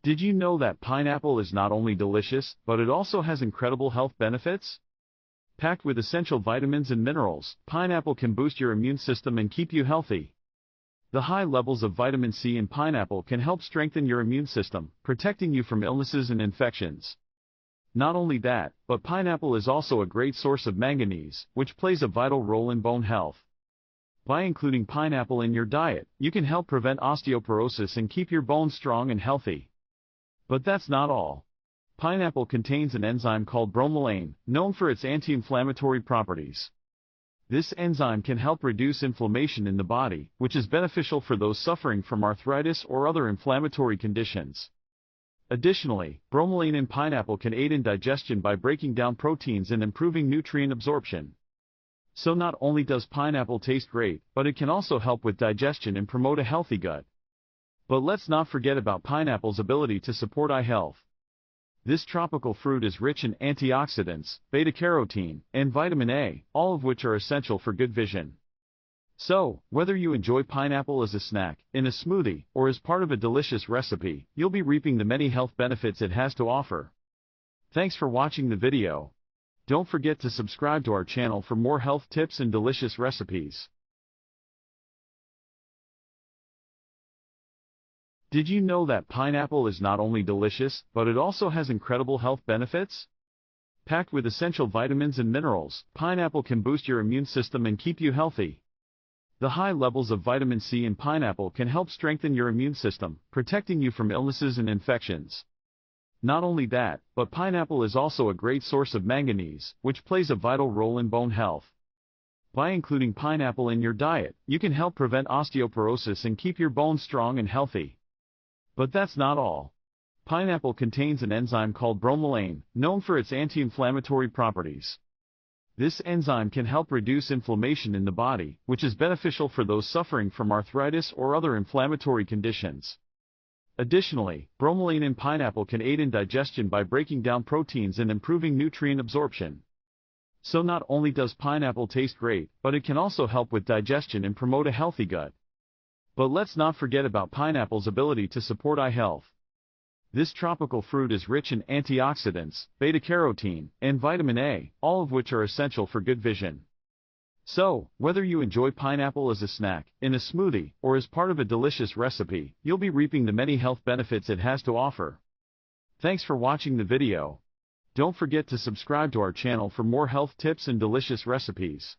Did you know that pineapple is not only delicious, but it also has incredible health benefits? Packed with essential vitamins and minerals, pineapple can boost your immune system and keep you healthy. The high levels of vitamin C in pineapple can help strengthen your immune system, protecting you from illnesses and infections. Not only that, but pineapple is also a great source of manganese, which plays a vital role in bone health. By including pineapple in your diet, you can help prevent osteoporosis and keep your bones strong and healthy. But that's not all. Pineapple contains an enzyme called bromelain, known for its anti-inflammatory properties. This enzyme can help reduce inflammation in the body, which is beneficial for those suffering from arthritis or other inflammatory conditions. Additionally, bromelain in pineapple can aid in digestion by breaking down proteins and improving nutrient absorption. So not only does pineapple taste great, but it can also help with digestion and promote a healthy gut. But let's not forget about pineapple's ability to support eye health. This tropical fruit is rich in antioxidants, beta-carotene, and vitamin A, all of which are essential for good vision. So, whether you enjoy pineapple as a snack, in a smoothie, or as part of a delicious recipe, you'll be reaping the many health benefits it has to offer. Thanks for watching the video. Don't forget to subscribe to our channel for more health tips and delicious recipes. Did you know that pineapple is not only delicious, but it also has incredible health benefits? Packed with essential vitamins and minerals, pineapple can boost your immune system and keep you healthy. The high levels of vitamin C in pineapple can help strengthen your immune system, protecting you from illnesses and infections. Not only that, but pineapple is also a great source of manganese, which plays a vital role in bone health. By including pineapple in your diet, you can help prevent osteoporosis and keep your bones strong and healthy. But that's not all. Pineapple contains an enzyme called bromelain, known for its anti-inflammatory properties. This enzyme can help reduce inflammation in the body, which is beneficial for those suffering from arthritis or other inflammatory conditions. Additionally, bromelain in pineapple can aid in digestion by breaking down proteins and improving nutrient absorption. So not only does pineapple taste great, but it can also help with digestion and promote a healthy gut. But let's not forget about pineapple's ability to support eye health. This tropical fruit is rich in antioxidants, beta-carotene, and vitamin A, all of which are essential for good vision. So, whether you enjoy pineapple as a snack, in a smoothie, or as part of a delicious recipe, you'll be reaping the many health benefits it has to offer. Thanks for watching the video. Don't forget to subscribe to our channel for more health tips and delicious recipes.